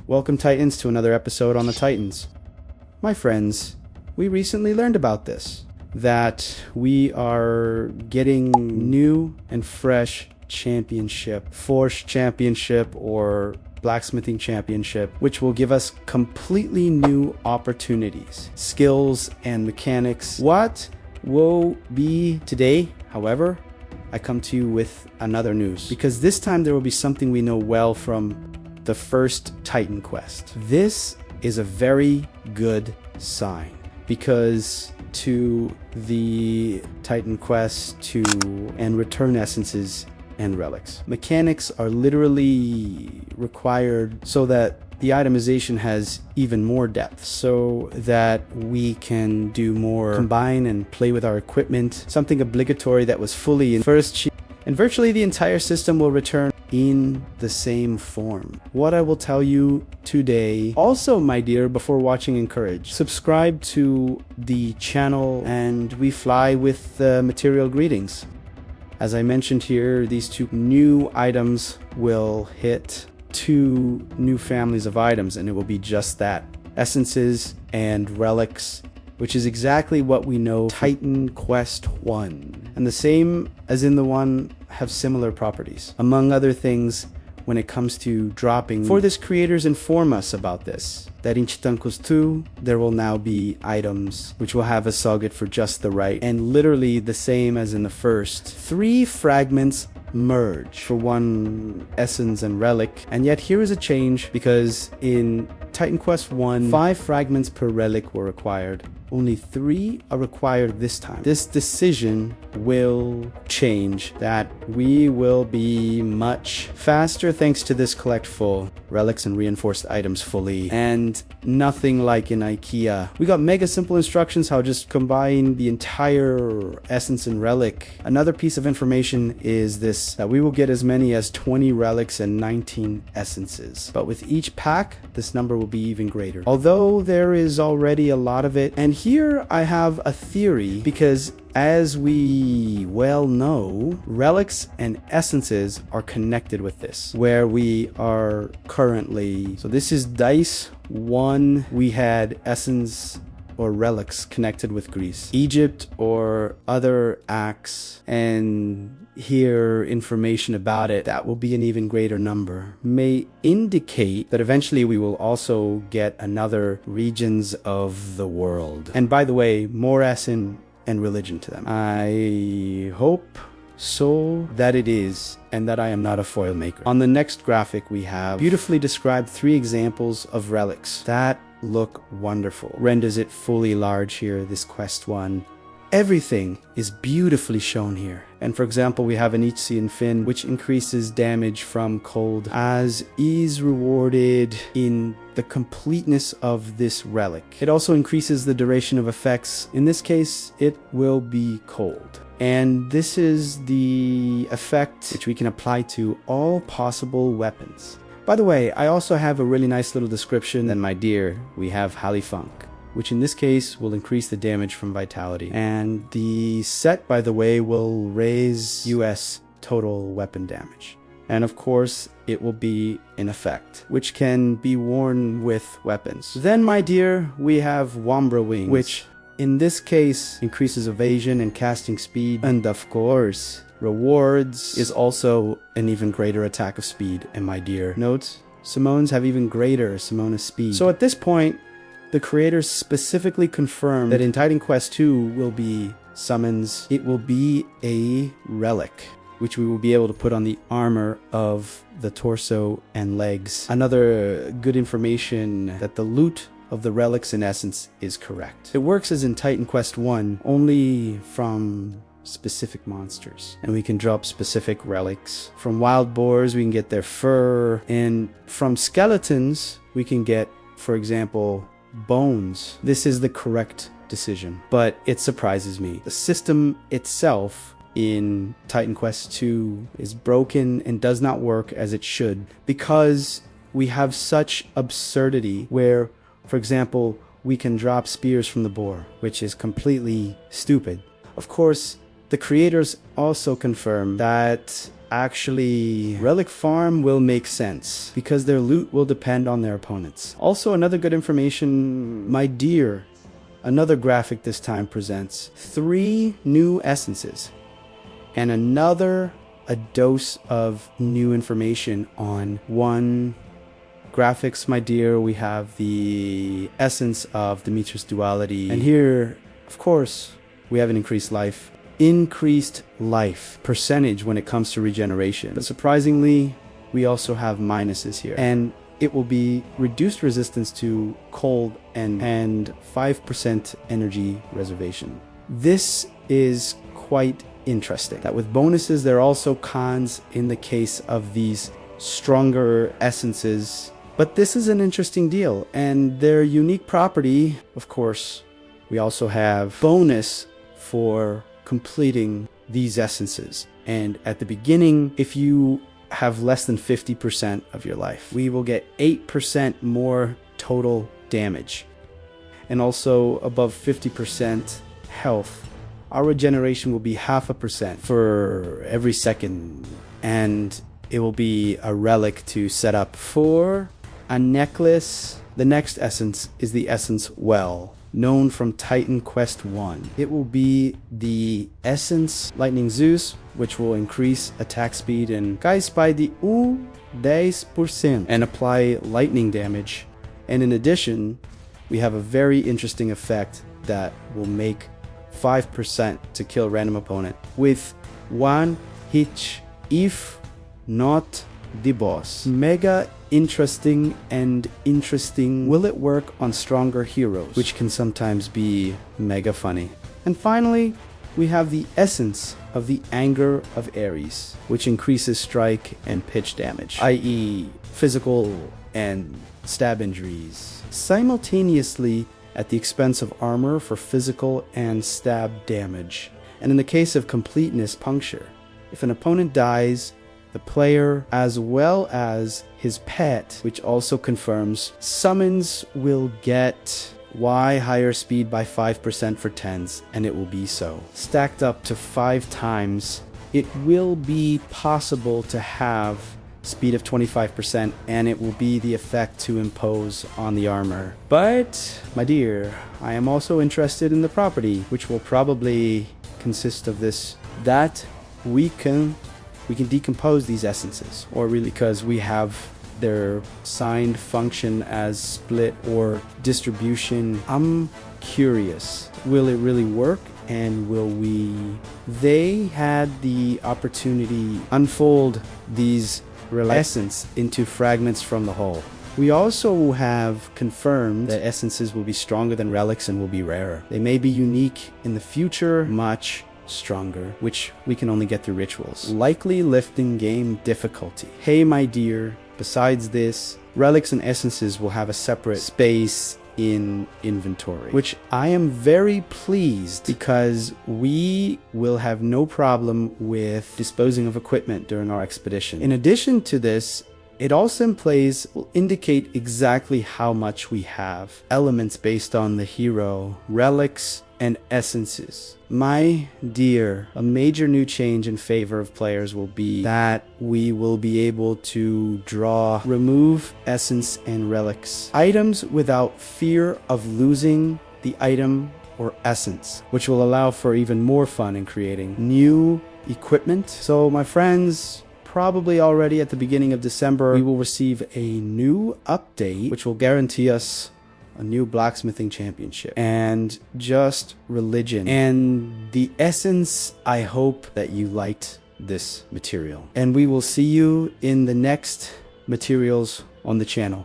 Welcome Titans to another episode on the Titans. My friends, we recently learned about this, that we are getting new and fresh championship, Forge Championship or Blacksmithing Championship, which will give us completely new opportunities, skills, and mechanics. What will be today, however, I come to you with another news, because this time there will be something we know well from the first Titan quest. This is a very good sign, because to the Titan quest and return essences and relics, mechanics are literally required so that the itemization has even more depth, so that we can do more, combine and play with our equipment, something obligatory that was fully in first, and virtually the entire system will return in the same form. What I will tell you today. Also, my dear, before watching, encourage, subscribe to the channel and we fly with material greetings. As I mentioned here, these two new items will hit 2 new families of items, and it will be just that, essences and relics, which is exactly what we know Titan Quest 1. And the same as in the one have similar properties. Among other things, when it comes to dropping, for this creators inform us about this, that in Titan Quest 2, there will now be items which will have a socket for just the right, and literally the same as in the first. 3 fragments merge for 1 essence and relic, and yet here is a change, because in Titan Quest 1, 5 fragments per relic were required. Only 3 are required this time. This decision will change that. We will be much faster thanks to this collect full relics and reinforced items fully, and nothing like in IKEA. We got mega simple instructions how just combine the entire essence and relic. Another piece of information is this, that we will get as many as 20 relics and 19 essences, but with each pack this number will be even greater, although there is already a lot of it. And here I have a theory, because as we well know, relics and essences are connected with this, where we are currently. So this is Dice 1. We had essence or relics connected with Greece, Egypt, or other acts, and hear information about it. That will be an even greater number. May indicate that eventually we will also get another regions of the world. And by the way, more Essen and religion to them. I hope so that it is, and that I am not a foil maker. On the next graphic, we have beautifully described 3 examples of relics that look wonderful. Renders it fully large here, this quest 1. Everything is beautifully shown here. And for example, we have an Ichian fin, which increases damage from cold, as is rewarded in the completeness of this relic. It also increases the duration of effects. In this case, it will be cold. And this is the effect which we can apply to all possible weapons. By the way, I also have a really nice little description. And my dear, we have Halifunk, which in this case will increase the damage from vitality. And the set, by the way, will raise US total weapon damage. And of course, it will be in effect, which can be worn with weapons. Then, my dear, we have Wambra Wings, which in this case increases evasion and casting speed. And of course, rewards is also an even greater attack of speed. And my dear, note, Simone's have even greater Simona speed. So at this point, the creators specifically confirmed that in Titan Quest 2 will be summons. It will be a relic, which we will be able to put on the armor of the torso and legs. Another good information that the loot of the relics in essence is correct. It works as in Titan Quest 1, only from specific monsters, and we can drop specific relics. From wild boars we can get their fur, and from skeletons we can get, for example, bones. This is the correct decision, but it surprises me. The system itself in Titan Quest 2 is broken and does not work as it should, because we have such absurdity where, for example, we can drop spears from the boar, which is completely stupid. Of course, the creators also confirm that actually, relic farm will make sense because their loot will depend on their opponents. Also, another good information, my dear, another graphic this time presents 3 new essences and a dose of new information on 1 graphics, my dear. We have the essence of Demetrius duality, and here, of course, we have an increased life percentage when it comes to regeneration. But surprisingly, we also have minuses here, and it will be reduced resistance to cold and 5% energy reservation. This is quite interesting, that with bonuses there are also cons in the case of these stronger essences. But this is an interesting deal, and their unique property, of course, we also have bonus for completing these essences. And at the beginning, if you have less than 50% of your life, we will get 8% more total damage. And also above 50% health, our regeneration will be 0.5% for every second. And it will be a relic to set up for a necklace. The next essence is the essence Well, known from Titan Quest 1. It will be the essence Lightning Zeus, which will increase attack speed and guys by the 10% and apply lightning damage. And in addition, we have a very interesting effect that will make 5% to kill random opponent with 1 hit if not the boss. Mega interesting. Will it work on stronger heroes, which can sometimes be mega funny? And finally, we have the essence of the Anger of Ares, which increases strike and pitch damage, i.e. physical and stab injuries, simultaneously at the expense of armor for physical and stab damage. And in the case of completeness puncture, if an opponent dies, the player, as well as his pet, which also confirms summons, will get Y higher speed by 5% for 10s, and it will be so. Stacked up to 5 times, it will be possible to have speed of 25%, and it will be the effect to impose on the armor. But, my dear, I am also interested in the property, which will probably consist of this, that we can decompose these essences, or really, because we have their signed function as split or distribution. I'm curious, will it really work, and will we? They had the opportunity unfold these essence into fragments from the hull. We also have confirmed that essences will be stronger than relics and will be rarer. They may be unique in the future, much stronger, which we can only get through rituals. Likely lifting game difficulty. Hey, my dear, besides this, relics and essences will have a separate space in inventory, which I am very pleased, because we will have no problem with disposing of equipment during our expedition. In addition to this, it also in place will indicate exactly how much we have. Elements based on the hero, relics, and essences. My dear, a major new change in favor of players will be that we will be able to remove essence and relics items without fear of losing the item or essence, which will allow for even more fun in creating new equipment. So my friends, probably already at the beginning of December, we will receive a new update, which will guarantee us a new blacksmithing championship and just religion. And the essence, I hope that you liked this material. And we will see you in the next materials on the channel.